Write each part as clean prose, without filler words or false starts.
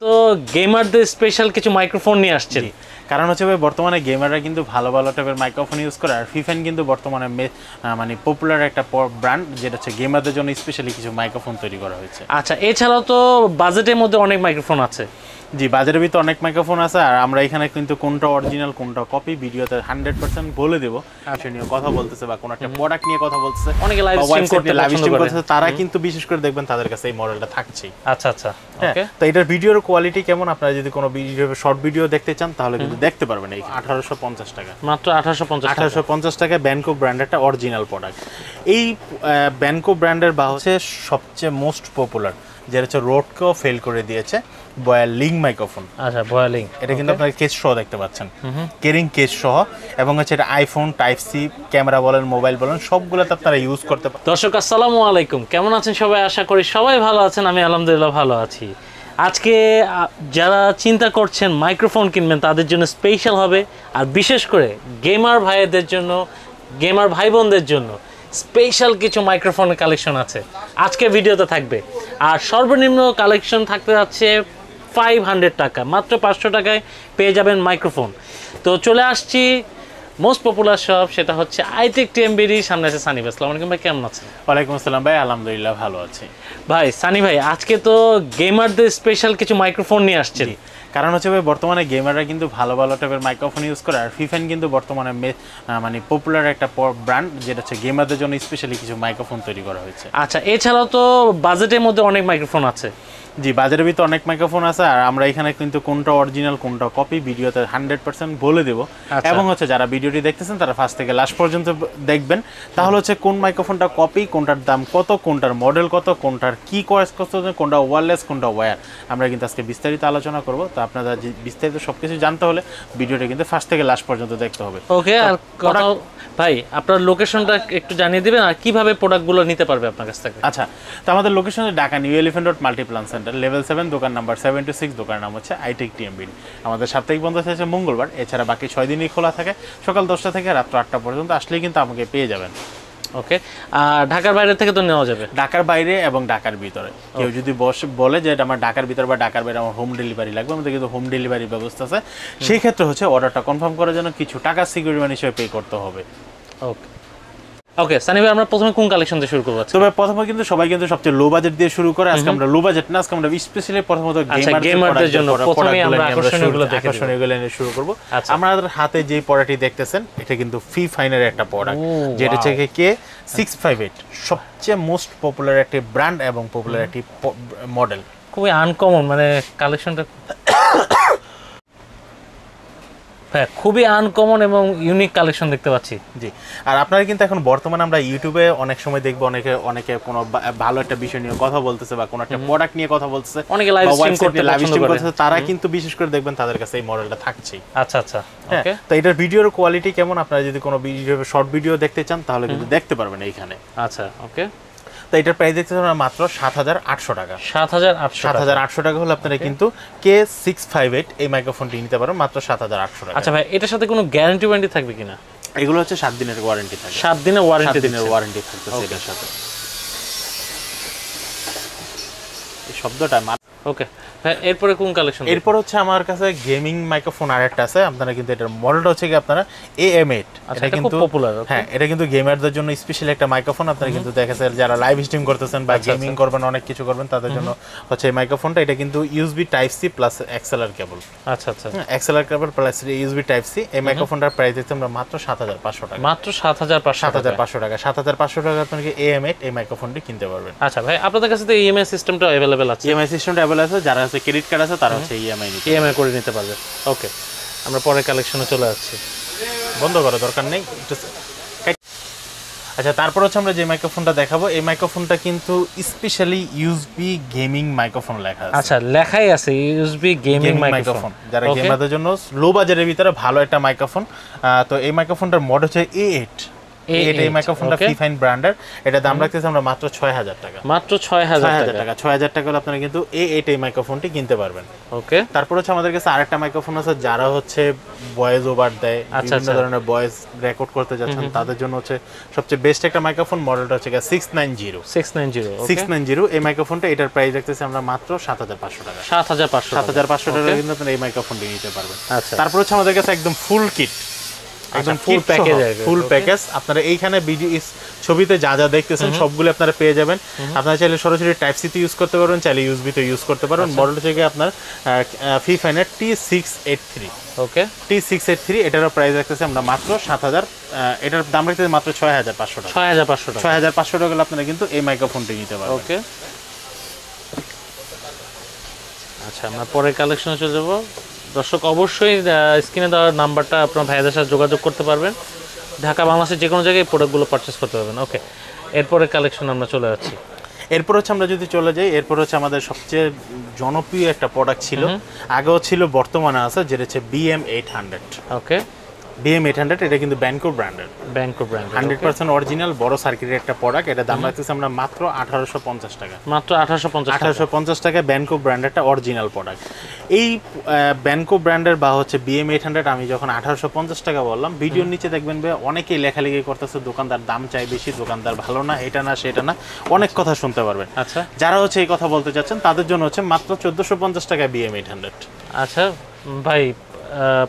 তো গেমারদের স্পেশাল কিছু মাইক্রোফোন নিয়ে আসছেন। কারণ হচ্ছে ভাই বর্তমানে গেমাররা কিন্তু ভালো ভালো টাইপের মাইক্রোফোন ইউজ করে, আর ফিফেন কিন্তু বর্তমানে মানে পপুলার একটা ব্র্যান্ড, যেটা হচ্ছে গেমারদের জন্য স্পেশালি কিছু মাইক্রোফোন তৈরি করা হয়েছে। আচ্ছা, এছাড়াও তো বাজেটের মধ্যে অনেক মাইক্রোফোন আছে। জি, বাজারের ভিতরে অনেক মাইক্রোফোন আছে, আর আমরা এখানে কিন্তু কোনটা অরিজিনাল কোনটা কপি ভিডিওতে 100% বলে দেবো। সে নিয়ে কথা বলতেছে বা কোনো একটা প্রোডাক্ট নিয়ে কথা বলতেছে, অনেকে লাইভ স্ট্রিম করতে তারা কিন্তু বিশেষ করে দেখবেন তাদের কাছে এই মডেলটা থাকছেই। আচ্ছা আচ্ছা, ওকে। তো এটার ভিডিওর কোয়ালিটি কেমন, আপনারা যদি কোনো ভিডিও শর্ট ভিডিও দেখতে চান তাহলে কিন্তু দেখতে পারবেন। এই 1850 টাকা, মাত্র 1850 টাকা ব্যানকো ব্র্যান্ডের একটা অরিজিনাল প্রোডাক্ট। এই ব্যানকো ব্র্যান্ডের বা হচ্ছে সবচেয়ে মোস্ট পপুলার, যেটা হচ্ছে রোডকেও ফেল করে দিয়েছে, বয়ালিং মাইক্রোফোন। আচ্ছা, বয়ালিং, এটা কিন্তু আপনারা কেস সহ দেখতে পাচ্ছেন, কেরিং কেস সহ, এবং হচ্ছে এটা আইফোন টাইপ সি ক্যামেরা বলেন, মোবাইল বলেন, সবগুলোতে আপনারা ইউজ করতে পারেন। দর্শক আসসালামু আলাইকুম, কেমন আছেন সবাই? আশা করি সবাই ভালো আছেন, আমি আলহামদুলিল্লাহ ভালো আছি। আজকে যারা চিন্তা করছেন মাইক্রোফোন কিনবেন তাদের জন্য স্পেশাল হবে, আর বিশেষ করে গেমার ভাইদের জন্য, গেমার ভাই বোনদের জন্য স্পেশাল কিছু মাইক্রোফোনের কালেকশন আছে আজকে ভিডিওতে থাকবে। আর সর্বনিম্ন কালেকশন থাকতে যাচ্ছে 500 টাকা, মাত্র 500 টাকায় পেয়ে যাবেন মাইক্রোফোন। তো চলে আসছি মোস্ট পপুলার শপ, সেটা হচ্ছে আইটেক টিএমবিডি। সামনে আছে সানি ভাই। আসসালামু আলাইকুম ভাই, কেমন আছেন? ওয়ালাইকুম আসসালাম ভাই, আলহামদুলিল্লাহ ভালো আছি। ভাই সানি ভাই, আজকে তো গেমারদের স্পেশাল কিছু মাইক্রোফোন নিয়ে আসছেন। কারণ হচ্ছে ভাই বর্তমানে গেমাররা কিন্তু ভালো ভালো টাইপের মাইক্রোফোন ইউজ করে, আর ফিফেন কিন্তু বর্তমানে মানে পপুলার একটা ব্র্যান্ড, যেটা হচ্ছে গেমারদের জন্য স্পেশালি কিছু মাইক্রোফোন তৈরি করা হয়েছে। আচ্ছা, এছাড়াও তো বাজেটের মধ্যে অনেক মাইক্রোফোন আছে। জি, বাজারের ভিতরে অনেক মাইক্রোফোন আছে, আর আমরা এখানে কিন্তু কোনটা অরিজিনাল কোনটা কপি ভিডিওতে 100% বলে দেবো। এবং হচ্ছে যারা ভিডিওটি দেখতেছেন তারা ফার্স্ট থেকে লাস্ট পর্যন্ত দেখবেন, তাহলে হচ্ছে কোন মাইক্রোফোনটা কপি, কোনটার দাম কত, কোনটার মডেল কত, কোনটার কি কয়েস কত, কোনটা ওয়্যারলেস, কোনটা ওয়্যার, আমরা কিন্তু আজকে বিস্তারিত আলোচনা করব। তো আপনারা যে বিস্তারিত সব কিছু জানতে হলে ভিডিওটা কিন্তু ফার্স্ট থেকে লাস্ট পর্যন্ত দেখতে হবে। ওকে, আর কথা ভাই আপনার লোকেশনটা একটু জানিয়ে দিবেন, আর কিভাবে প্রোডাক্টগুলো নিতে পারবে আপনার কাছ থেকে? আচ্ছা, তো আমাদের location Dhaka new elephant road Multiplan centre, level 7, দোকান নাম্বার 726, দোকানের নাম হচ্ছে আইটেক টিএমবিডি। আমাদের সাপ্তাহিক বন্ধ থাকে মঙ্গলবার, এছাড়া বাকি 6 দিনই খোলা থাকে, সকাল 10টা থেকে রাত্র 8টা পর্যন্ত। আসলেই কিন্তু আমাকে পেয়ে যাবেন। ওকে, আর ঢাকার বাইরে থেকে তো নেওয়া যাবে? ঢাকার বাইরে এবং ঢাকার ভিতরে। কেউ যদি বলে যে আমার ঢাকার ভিতরে বা ঢাকার বাইরে আমার হোম ডেলিভারি লাগবে, আমাদের কিন্তু হোম ডেলিভারি ব্যবস্থা আছে। সেই ক্ষেত্রে হচ্ছে অর্ডারটা কনফার্ম করার জন্য কিছু টাকা সিকিউরিটি মানি হিসেবে পে করতে হবে। ওকে ওকে, সানি ভাই আমরা প্রথমে কোন কালেকশন দিয়ে শুরু করব? তবে প্রথমে কিন্তু সবাই কিন্তু সবচেয়ে লো বাজেট দিয়ে শুরু করে। আজকে আমরা লো বাজেট না, আজকে আমরা স্পেশালি প্রথমত গেমারদের জন্য প্রথমে আমরা আকর্ষণীয়গুলো নিয়ে শুরু করব। আমাদের হাতে যে প্রোডাক্টটি দেখতেছেন এটা কিন্তু ফিফাইনের একটা প্রোডাক্ট, যেটা হচ্ছে K658, সবচেয়ে মোস্ট পপুলার একটি ব্র্যান্ড এবং পপুলার একটি মডেল। খুবই আনকমন, মানে কালেকশনটা হ্যাঁ খুবই আনকমন এবং ইউনিক কালেকশন দেখতে পাচ্ছি। জি, আর আপনারা কিন্তু এখন বর্তমানে আমরা ইউটিউবে অনেক সময় দেখবো অনেকে কোনো ভালো একটা বিষয় নিয়ে কথা বলতেছে বা কোনো একটা প্রোডাক্ট নিয়ে কথা বলতেছে, অনেকে লাইভ স্ট্রিম করতেছে, তারা কিন্তু বিশেষ করে দেখবেন তাদের কাছে এই মডেলটা থাকছেই। আচ্ছা আচ্ছা, ওকে। তো এটার ভিডিওর কোয়ালিটি কেমন, আপনারা যদি কোনো ভিডিও শর্ট ভিডিও দেখতে চান তাহলে কিন্তু দেখতে পারবেন এইখানে। আচ্ছা, ওকে। তো এটার প্রাইস দেখতে পাবেন মাত্র 7,800 টাকা। 7,800 টাকা হলে আপনারা কিন্তু K658 এই মাইক্রোফোনটি নিতে পারেন মাত্র 7,800 টাকা। আচ্ছা ভাই, এটার সাথে কোনো গ্যারান্টি ওয়ারেন্টি থাকবে কিনা? এগুলো হচ্ছে 7 দিনের ওয়ারেন্টি থাকে। 7 দিনের ওয়ারেন্টি থাকতেছে এটার সাথে। এই শব্দটা ওকে ভাই, এরপরে কোন কালেকশন? এরপর হচ্ছে আমার কাছে গেমিং মাইক্রোফোন আরেকটা আছে। আপনারা কিন্তু এটার মডেলটা হচ্ছে কি আপনারা AM8। এটা কিন্তু পপুলার। হ্যাঁ, এটা কিন্তু গেমারদের জন্য স্পেশাল একটা মাইক্রোফোন। আপনারা কিন্তু দেখেছেন যারা লাইভ স্ট্রিম করতেছেন বা গেমিং করবেন, অনেক কিছু করবেন, তাদের জন্য হচ্ছে এই মাইক্রোফোনটা। এটা কিন্তু USB type C plus XLR cable. আচ্ছা আচ্ছা, XLR কেবল প্লাস USB টাইপ সি। এই মাইক্রোফোনটার প্রাইস দিচ্ছি আমরা মাত্র 7,500 টাকা। মাত্র 7,500 টাকা। 7,500 টাকা আপনারা AM8 এই মাইক্রোফোনটি কিনতে পারবেন। আচ্ছা ভাই, আপনাদের কাছে তো EMI সিস্টেমটা अवेलेबल আছে? EMI সিস্টেমটা अवेलेबल আছে, যারা আছে ক্রেডিট কার্ড আছে তারা হচ্ছে EMI করে নিতে পারবে। ওকে, আমরা পরের কালেকশনে চলে যাচ্ছি। বন্ধ করার দরকার নেই। আচ্ছা, তারপর হচ্ছে আমরা যে মাইক্রোফোনটা দেখাবো, এই মাইক্রোফোনটা কিন্তু স্পেশালি USB গেমিং মাইক্রোফোন লেখা আছে। আচ্ছা, লেখাই আছে USB গেমিং মাইক্রোফোন, যারা গেমারদের জন্য লো বাজেটের ভিতরে ভালো একটা মাইক্রোফোন। তো এই মাইক্রোফোনটার মডেল হচ্ছে A8। A8 এই মাইক্রোফোনটা ফিফাইন ব্র্যান্ডের, এটা দাম রাখতেছি আমরা মাত্র 6000 টাকা। মাত্র 6000 টাকা। 6000 টাকা হলে আপনারা কিন্তু A8 এই মাইক্রোফোনটি কিনতে পারবেন। ওকে। তারপর হচ্ছে আমাদের কাছে আরেকটা মাইক্রোফোন আছে, যারা হচ্ছে ভয়েস ওভার দেয়, বিভিন্ন ধরনের ভয়েস রেকর্ড করতে যাচ্ছেন তাদের জন্য হচ্ছে সবচেয়ে বেস্ট একটা মাইক্রোফোন, মডেলটা হচ্ছে 690 এই মাইক্রোফোনটা, এটার প্রাইস রাখতেছি আমরা মাত্র 7500 টাকা। 7500 টাকা কিন্তু আপনারা এই মাইক্রোফোনটি নিতে পারবেন। তারপর হচ্ছে আমাদের কাছে একদম ফুল কিট, একদম ফুল প্যাকেজ আপনারা এইখানে ভিডিও ছবিতে যা যা দেখতেছেন সবগুলো আপনারা পেয়ে যাবেন। আপনারা চাইলে সরাসরি টাইপ সি তে ইউজ করতে পারবেন, চাইলে ইউএসবি তে ইউজ করতে পারবেন। মডেল থেকে আপনার ফিফাইনের T683। ওকে, T683 এটারও প্রাইস রাখতেছি আমরা মাত্র 7000, এটার দাম রাখতেছি মাত্র 6500 টাকা। 6500 টাকা হলে আপনারা কিন্তু এই মাইক্রোফোনটি নিতে পারবেন। ওকে, আচ্ছা আমরা পরের কালেকশনে চলে যাব। দর্শক অবশ্যই স্ক্রিনে দেওয়া নাম্বারটা আপনার ভাইদের সাথে যোগাযোগ করতে পারবেন, ঢাকা বাংলাদেশের যে কোনো জায়গায় প্রোডাক্টগুলো পারচেস করতে পারবেন। ওকে, এরপরে কালেকশন আমরা চলে যাচ্ছি। এরপর হচ্ছে আমরা যদি চলে যাই, এরপর হচ্ছে আমাদের সবচেয়ে জনপ্রিয় একটা প্রোডাক্ট ছিল, আগেও ছিল বর্তমানে আছে, যেটা হচ্ছে BM800। ওকে, BM800 এটা কিন্তু ব্যানকো ব্র্যান্ডের, 100% অরিজিনাল বড় সার্কিটের একটা প্রোডাক্ট। এটা দাম রাখতেছি আমরা মাত্র 1850 টাকা। মাত্র 1850 টাকা ব্যানকো ব্র্যান্ডেরটা অরিজিনাল প্রোডাক্ট। এই ব্যানকো ব্র্যান্ডের বা হচ্ছে BM800 আমি যখন 1850 টাকা বললাম, ভিডিওর নিচে দেখবেন অনেকেই লেখালেখি করতেছে দোকানদার দাম চাই বেশি, দোকানদার ভালো না, এটা না সেটা না, অনেক কথা শুনতে পারবেন। আচ্ছা, যারা হচ্ছে এই কথা বলতে চাচ্ছেন তাদের জন্য হচ্ছে মাত্র 1450 টাকা BM800। আচ্ছা ভাই,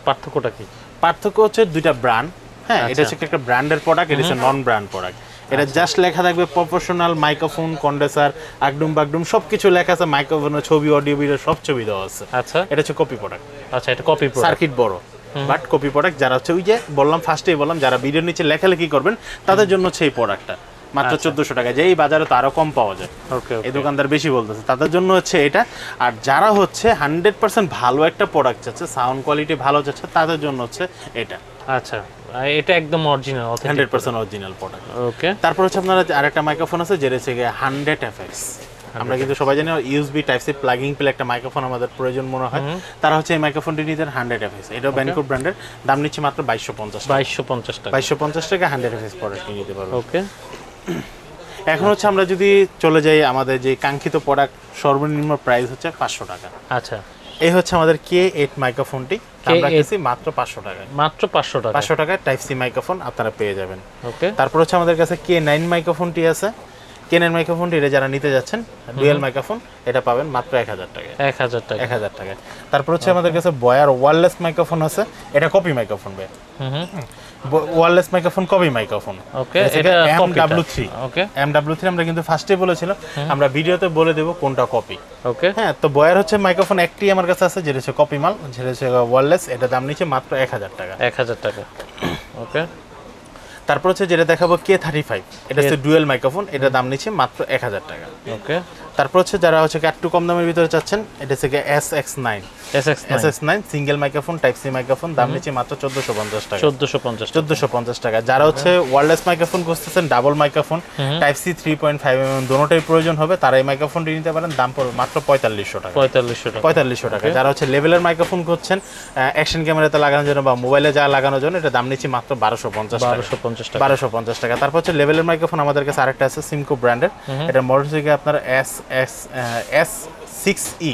পার্থক্যটা কি? পার্থক্য হচ্ছে দুইটা ব্র্যান্ড। হ্যাঁ, এটা হচ্ছে একটা ব্র্যান্ডের প্রোডাক্ট, এটা হচ্ছে নন ব্র্যান্ড প্রোডাক্ট। এটা জাস্ট লেখা থাকবে প্রফেশনাল মাইক্রোফোন, কন্ডেন্সার, আগডুম বাগডুম সবকিছু লেখা আছে, মাইক্রোফোনের ছবি, অডিও, ভিডিও সব ছবি দেওয়া আছে। আচ্ছা, এটা হচ্ছে কপি প্রোডাক্ট। আচ্ছা, এটা কপি প্রোডাক্ট, সার্কিট বড় বাট কপি প্রোডাক্ট। যারা হচ্ছে ওই যে বললাম ফার্স্টেই বললাম, যারা ভিডিওর নিচে লেখালেখি করবেন তাদের জন্য হচ্ছে এই প্রোডাক্টটা মাত্র 1400 টাকা, যে এই বাজারে তো আরো কম পাওয়া যায়। ওকে, এই দোকানদার বেশি বলতেছে, তাদের জন্য হচ্ছে এটা। আর যারা হচ্ছে 100% ভালো একটা প্রোডাক্ট চাচ্ছে, সাউন্ড কোয়ালিটি ভালো চাচ্ছে, তাদের জন্য হচ্ছে এটা। আচ্ছা, এটা একদম অরিজিনাল, 100% অরিজিনাল প্রোডাক্ট। ওকে, তারপর হচ্ছে আপনারা আরেকটা মাইক্রোফোন আছে, যেটা হচ্ছে 100FX। আমরা কিন্তু সবাই জানি USB type C plugging play একটা মাইক্রোফোন আমাদের প্রয়োজন মনে হয়, তারা হচ্ছে এই মাইক্রোফোনটি নিতেন 100FX। এটাও ব্যানকো ব্র্যান্ডের, দাম নিচ্ছে মাত্র 2250 টাকা। 2250 টাকা 100FX প্রোডাক্ট নিতে পারবেন। ওকে, এখন হচ্ছে আমরা যদি চলে যাই, আমাদের যে কাঙ্ক্ষিত প্রোডাক্ট সর্বনিম্ন প্রাইস হচ্ছে 500 টাকা। আচ্ছা, এই হচ্ছে আমাদের K8 মাইক্রোফোনটি, আমরা রাখছি মাত্র 500 টাকায়। মাত্র 500 টাকা। 500 টাকায় টাইপ সি মাইক্রোফোন আপনারা পেয়ে যাবেন। ওকে, তারপর হচ্ছে আমাদের কাছে K9 মাইক্রোফোনটি আছে। K9 মাইক্রোফোনটি এটা যারা নিতে যাচ্ছেন, ডুয়াল মাইক্রোফোন, এটা পাবেন মাত্র 1000 টাকায়। 1000 টাকায়। তারপর হচ্ছে আমাদের কাছে বয়ার ওয়্যারলেস মাইক্রোফোন আছে, এটা কপি মাইক্রোফোন ভাই। Wireless microphone, copy microphone. Okay, এটা MW3। ওকে, MW3 আমরা কিন্তু ফার্স্টে বলেছিলাম, আমরা ভিডিওতে বলে দেব কোনটা কপি। ওকে, হ্যাঁ, তো বয়ার হচ্ছে মাইক্রোফোন একটি আমার কাছে আছে, যেটা হচ্ছে কপি মাল, যেটা হচ্ছে ওয়্যারলেস, এটা দাম নিচ্ছে মাত্র 1000 টাকা। 1000 টাকা। ওকে, তারপর হচ্ছে যেটা দেখাবো K35, এটা হচ্ছে ডুয়াল মাইক্রোফোন, এটা দাম নিচ্ছে মাত্র 1000 টাকা। ওকে, তারপর হচ্ছে যারা হচ্ছে একটু কম দামের ভিতরে চাচ্ছেন, এটা হচ্ছে SX9 single microphone, type C microphone, দাম নিচ্ছে মাত্র 1450 টাকা। 1450 টাকা। যারা হচ্ছে ওয়্যারলেস মাইক্রোফোন খুঁজতেছেন, double microphone, type C 3.5mm দুটোটাই প্রয়োজন হবে, তারা এই মাইক্রোফোনটি নিতে পারেন, দাম পড়বে মাত্র 4500 টাকা। 4500 টাকা। যারা হচ্ছে লেভেলের মাইক্রোফোন খুঁজছেন, অ্যাকশন ক্যামেরাতে লাগানোর জন্য বা মোবাইলে যা লাগানোর জন্য, এটা দাম নিচ্ছে মাত্র 1250 টাকা। তারপর হচ্ছে লেভেলের মাইক্রোফোন আমাদের কাছে আরেকটা আছে, সিমকো ব্র্যান্ডের, এটা মডেল থেকে আপনার S6E,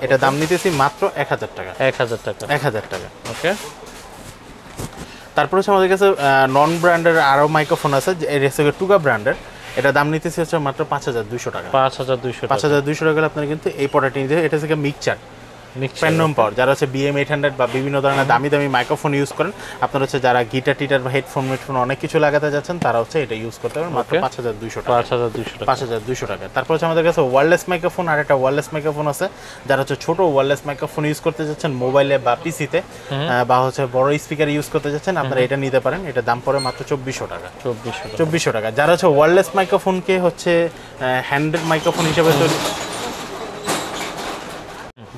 এটা দাম নিতেছি মাত্র 1000 টাকা। 1000 টাকা। ওকে, তারপর হচ্ছে আমাদের কাছে নন ব্র্যান্ডের আরো মাইক্রোফোন আছে, এটা হচ্ছে টুগা ব্র্যান্ডের, এটা দাম নিতেছি হচ্ছে মাত্র 5200 টাকা। 5200 টাকা আপনারা কিন্তু এই প্রোডাক্টটি নিতে। এটা হচ্ছে মিক্সচার প্যান্ডম পাওয়ার। যারা হচ্ছে BM800 বা বিভিন্ন ধরনের দামি দামি মাইক্রোফোন ইউজ করেন, আপনারা হচ্ছে যারা গিটার টিটার বা হেডফোন অনেক কিছু লাগাতে যাচ্ছেন, তারা হচ্ছে এটা ইউজ করতে পারেন মাত্র 5200 টাকা। 5200 টাকা। তারপর হচ্ছে আমাদের কাছে ওয়্যারলেস মাইক্রোফোন, আর একটা ওয়্যারলেস মাইক্রোফোন আছে, যারা হচ্ছে ছোট ওয়্যারলেস মাইক্রোফোন ইউজ করতে যাচ্ছেন মোবাইলে বা পিসিতে, বা হচ্ছে বড় স্পিকার ইউজ করতে যাচ্ছেন, আপনারা এটা নিতে পারেন, এটা দাম পড়ে মাত্র 2400 টাকা। 2400 টাকা। যারা হচ্ছে ওয়্যারলেস মাইক্রোফোনকে হচ্ছে হ্যান্ডেড মাইক্রোফোন হিসেবে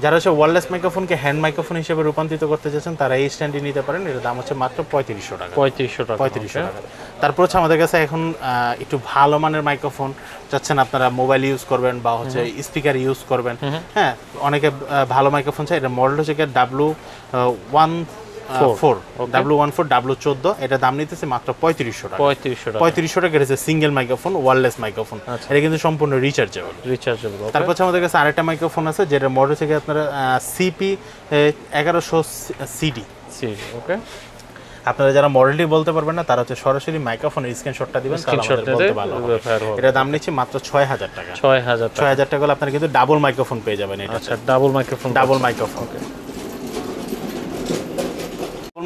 যারা হচ্ছে ওয়্যারলেস মাইক্রোফোনকে হ্যান্ড মাইক্রোফোন হিসেবে রূপান্তরিত করতে চাচ্ছেন, তারা এই স্ট্যান্ডটি নিতে পারেন, এর দাম হচ্ছে মাত্র 3500 টাকা। 3500 টাকা। তারপর হচ্ছে আমাদের কাছে এখন একটু ভালো মানের মাইক্রোফোন চাচ্ছেন, আপনারা মোবাইল ইউজ করবেন বা হচ্ছে স্পিকার ইউজ করবেন, হ্যাঁ, অনেকে ভালো মাইক্রোফোন চাই। এটা মডেল হচ্ছে W1 ফোর W14 W14 এটা দাম নিতেছে মাত্র 3500 টাকা। 3500 টাকা এটা সিঙ্গেল মাইক্রোফোন, ওয়্যারলেস মাইক্রোফোন, এটা কিন্তু সম্পূর্ণ রিচার্জেবল। তারপর আমাদের কাছে আরেকটা মাইক্রোফোন আছে যেটা মডেল থেকে আপনার CP 1100 CD। ওকে, আপনারা যারা মডেলটি বলতে পারবেন না তারা হচ্ছে সরাসরি মাইক্রোফোনের স্ক্রিনশটটা দিবেন, তাহলে আমাদের বলতে ভালো হবে। এটা দাম নিচ্ছে মাত্র 6000 টাকা। 6000 টাকা হলে আপনারা কিন্তু ডাবল মাইক্রোফোন পেয়ে যাবেন। এটা আচ্ছা, ডাবল মাইক্রোফোন।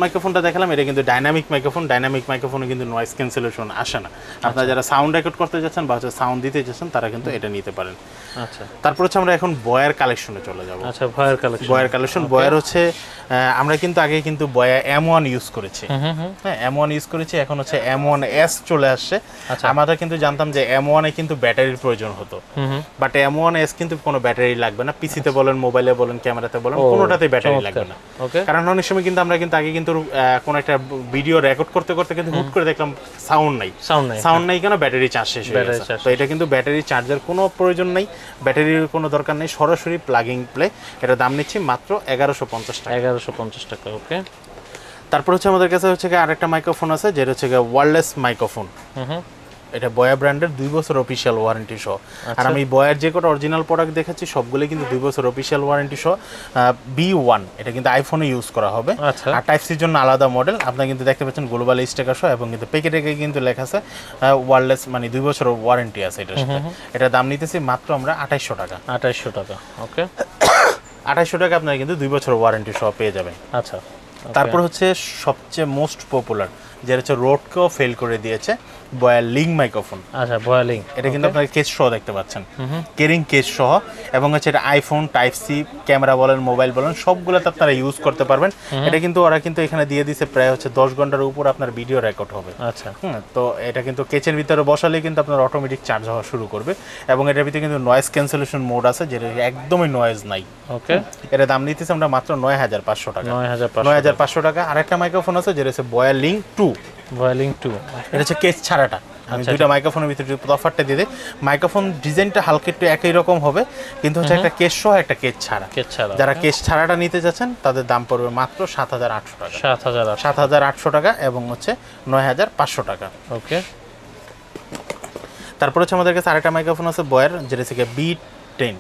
মাইক্রোফোনটা দেখালাম, এটা কিন্তু ডাইনামিক মাইক্রোফোন। ডাইনামিক মাইক্রোফোনে কিন্তু নয়েজ ক্যান্সেলেশন আসে না। আপনারা যারা সাউন্ড রেকর্ড করতে যাচ্ছেন বা সাউন্ড দিতে যাচ্ছেন তারা কিন্তু এটা নিতে পারেন। আচ্ছা, তারপর হচ্ছে আমরা এখন বয়ার কালেকশনে চলে যাব। আচ্ছা, বয়ার কালেকশন। বয়ার হচ্ছে আমরা কিন্তু আগে কিন্তু বয়া M1 ইউজ করেছি। হ্যাঁ, M1 ইউজ করেছি, এখন হচ্ছে M1S চলে আসছে। আমরা কিন্তু জানতাম যে M1 এ কিন্তু ব্যাটারির প্রয়োজন হতো, বাট M1S কিন্তু কোনো ব্যাটারি লাগবে না। পিসিতে বলেন, মোবাইলে বলেন, ক্যামেরাতে বলেন, কোনোটাতেই ব্যাটারি লাগবে না। কারণ অনেক সময় কিন্তু আমরা কিন্তু আগে কিন্তু কোন একটা ভিডিও রেকর্ড করতে করতে কিন্তু হুট করে দেখলাম সাউন্ড নাই কেন, ব্যাটারি চার্জ শেষ হয়ে গেছে। তো এটা কিন্তু ব্যাটারি চার্জের কোনো প্রয়োজন নেই, ব্যাটারির কোনো দরকার নেই, সরাসরি প্লাগিং প্লে। এটা দাম নিচ্ছি মাত্র 1150 টাকা। 1150 টাকা। ওকে, তারপর হচ্ছে আমাদের কাছে হচ্ছে আরেকটা মাইক্রোফোন আছে যেটা হচ্ছে ওয়্যারলেস মাইক্রোফোন। এটা বয়া ব্র্যান্ডের 2 বছর অফিশিয়াল ওয়ারেন্টি সহ। আর আমি বয়ার যে কটা অরিজিনাল প্রোডাক্ট দেখাচ্ছি সবগুলো কিন্তু 2 বছর অফিশিয়াল ওয়ারেন্টি সহ। B1 এটা কিন্তু আইফোনে ইউজ করা হবে। আর টাইপ সির জন্য আলাদা মডেল। আপনারা কিন্তু দেখতে পাচ্ছেন গ্লোবাল স্টিকার সহ, এবং কিন্তু প্যাকেটে কিন্তু লেখা আছে ওয়্যারলেস, মানে 2 বছর ওয়ারেন্টি আছে এটার সাথে। এটা দাম নিতেছি মাত্র আমরা 2800 টাকা। 2800 টাকা। ওকে, 2800 টাকা আপনারা কিন্তু 2 বছর ওয়ারেন্টি সহ পেয়ে যাবেন। আচ্ছা, তারপর হচ্ছে সবচেয়ে মোস্ট পপুলার যেটা হচ্ছে রোডকেও ফেল করে দিয়েছে, বয়ার লিঙ্ক মাইক্রোফোন। আচ্ছা, বয়ার লিঙ্ক। এটা কিন্তু আপনারা কেস সহ দেখতে পাচ্ছেন, কেরিং কেস সহ, এবং হচ্ছে এটা আইফোন, টাইপ সি, ক্যামেরা বলেন, মোবাইল বলেন, সবগুলোতে আপনারা ইউজ করতে পারবেন। এটা কিন্তু ওরা কিন্তু এখানে দিয়ে দিছে প্রায় হচ্ছে 10 ঘন্টার উপর আপনার ভিডিও রেকর্ড হবে। আচ্ছা, তো এটা কিন্তু কেচের ভিতরে বসালে কিন্তু আপনার অটোমেটিক চার্জ হওয়া শুরু করবে, এবং এটার ভিতরে কিন্তু নয়েজ ক্যান্সেলেশন মোড আছে যেটা একদমই নয়েজ নাই। ওকে, এটা দাম নিতেছে আমরা মাত্র 9500 টাকা। 9500 টাকা। আরেকটা মাইক্রোফোন আছে যেটা হচ্ছে বয়ার লিঙ্ক 2। এটা হচ্ছে কেস ছাড়াটা। আমি দুইটা মাইক্রোফোনের ভিতরে তফাৎটা দিয়ে দিই। মাইক্রোফোন ডিজাইনটা হালকা একটু একই রকম হবে, কিন্তু হচ্ছে একটা কেস সহ একটা কেস ছাড়া। যারা কেস ছাড়াটা নিতে যাচ্ছেন তাদের দাম পড়বে মাত্র 7800 টাকা। 7800 টাকা, এবং হচ্ছে 9500 টাকা। ওকে, তারপর হচ্ছে আমাদের কাছে আরেকটা মাইক্রোফোন আছে বয়ার যেটা হচ্ছে B10।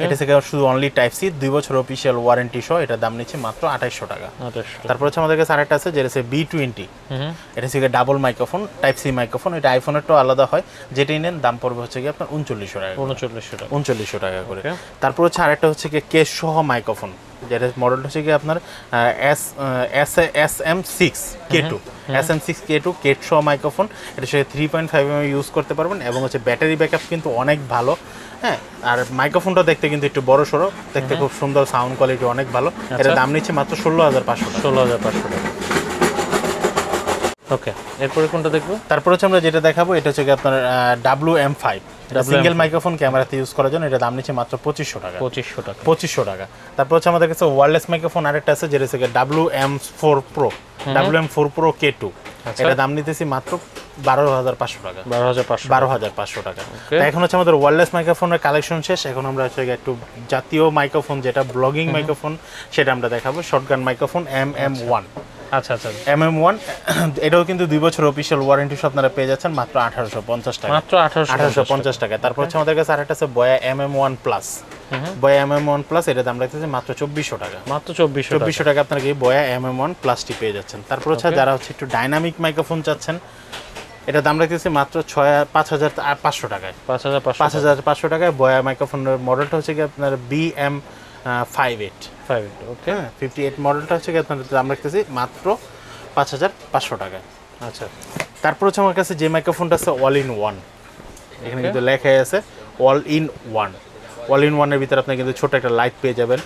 এটা থেকে শুধু অনলি টাইপ সি, 2 বছর অফিশিয়াল ওয়ারেন্টি সহ। এটা দাম নিচ্ছে মাত্র 2800 টাকা। তারপর হচ্ছে আমাদের কাছে আরেকটা আছে যেটা হচ্ছে B20। এটা থেকে double microphone, type C microphone. এটা আইফোনেরটাও আলাদা হয়, যেটাই নেন দাম পড়বে হচ্ছে কি আপনার 3900 টাকা। 3900 টাকা করে। তারপর হচ্ছে আরেকটা হচ্ছে কি কেস সহ মাইক্রোফোন, যেটা মডেলটা হচ্ছে কি আপনার SM6K2। SM6K2 কেট সহ মাইক্রোফোন। এটা সে 3.5 mm ইউজ করতে পারবেন, এবং হচ্ছে ব্যাটারি ব্যাকআপ কিন্তু অনেক ভালো। হ্যাঁ, আর মাইক্রোফোনটা দেখতে কিন্তু একটু বড় সড়ো, দেখতে খুব সুন্দর, সাউন্ড কোয়ালিটি অনেক ভালো। এটা দাম নিচ্ছে মাত্র 16500 টাকা। 16500 টাকা। ওকে, এরপরে কোনটা দেখবো? তারপর হচ্ছে আমরা যেটা দেখাবো এটা হচ্ছে আপনার WM5। সিঙ্গেল মাইক্রোফোন ক্যামেরাতে ইউজ করার জন্য। এটা দাম নিচ্ছে মাত্র 2500 টাকা। 2500 টাকা। তারপর হচ্ছে আমাদের কাছে ওয়্যারলেস মাইক্রোফোন আরেকটা আছে যেটা হচ্ছে WM4 Pro। WM4 Pro K2। এটা দাম নিতেছি মাত্র 12500 টাকা। 12500 টাকা। এখন হচ্ছে আমাদের ওয়্যারলেস মাইক্রোফোনের কালেকশন শেষ। এখন আমরা হচ্ছে একটু জাতীয় মাইক্রোফোন যেটা ব্লগিং মাইক্রোফোন সেটা আমরা দেখাবো। Shotgun microphone MM1। আচ্ছা, MM1 এটাও কিন্তু 2 বছর অফিশিয়াল ওয়ারেন্টি সহ আপনারা পেয়ে যাচ্ছেন মাত্র 1850 টাকা। মাত্র 1850 টাকা। তারপর হচ্ছে আমাদের কাছে আরেকটা আছে বয়া MM1 প্লাস। বয়া MM1 প্লাস এর দাম রাখতেছে মাত্র 2400 টাকা। মাত্র 2400 টাকা আপনারা কি বয়া MM1 প্লাসটি পেয়ে যাচ্ছেন। তারপর হচ্ছে যারা হচ্ছে একটু ডাইনামিক মাইক্রোফোন চাচ্ছেন, এটা দাম রাখতেছে মাত্র 5500 টাকায়। 5500 টাকায় বয়া মাইক্রোফোনের মডেলটা হচ্ছে কি আপনার BM58। ওকে, 58 মডেলটা হচ্ছে কি আপনাদের দাম রাখতেছি মাত্র 5500 টাকা। আচ্ছা, তারপর হচ্ছে আমার কাছে যে মাইক্রোফোনটা আছে অল ইন ওয়ান। এখানে কিন্তু লেখাই আছে all in one. All in ওয়ানের ভিতরে আপনি কিন্তু ছোট একটা লাইট পেয়ে যাবেন,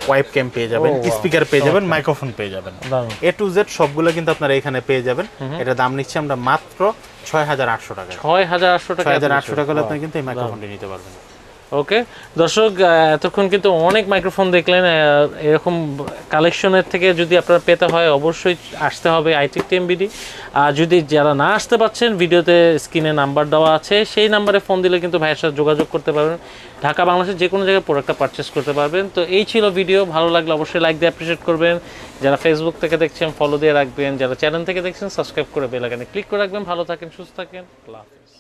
ওয়াইপ ক্যাম পেয়ে যাবেন, স্পিকার পেয়ে যাবেন, মাইক্রোফোন পেয়ে যাবেন। A to Z সবগুলো কিন্তু আপনারা এখানে পেয়ে যাবেন। এটা দাম নিচ্ছে আমরা মাত্র 6800 টাকা। 6800 টাকা। 6800 টাকা হলে আপনি কিন্তু এই মাইক্রোফোনটি নিতে পারবেন। ওকে দর্শক, এতক্ষণ কিন্তু অনেক মাইক্রোফোন দেখলেন। এরকম কালেকশনের থেকে যদি আপনারা পেতে হয় অবশ্যই আসতে হবে আইটেক টিএমবিডি। আর যদি যারা না আসতে পারছেন, ভিডিওতে স্ক্রিনে নাম্বার দেওয়া আছে, সেই নাম্বারে ফোন দিলে কিন্তু ভাইয়ের সাথে যোগাযোগ করতে পারবেন। ঢাকা বাংলাদেশের যে কোনো জায়গায় প্রোডাক্টটা পারচেস করতে পারবেন। তো এই ছিল ভিডিও, ভালো লাগলে অবশ্যই লাইক দিয়ে অ্যাপ্রিশিয়েট করবেন। যারা ফেসবুক থেকে দেখছেন ফলো দিয়ে রাখবেন, যারা চ্যানেল থেকে দেখছেন সাবস্ক্রাইব করে বেল আইকনে ক্লিক করে রাখবেন। ভালো থাকেন, সুস্থ থাকেন, আল্লাহ হাফেজ।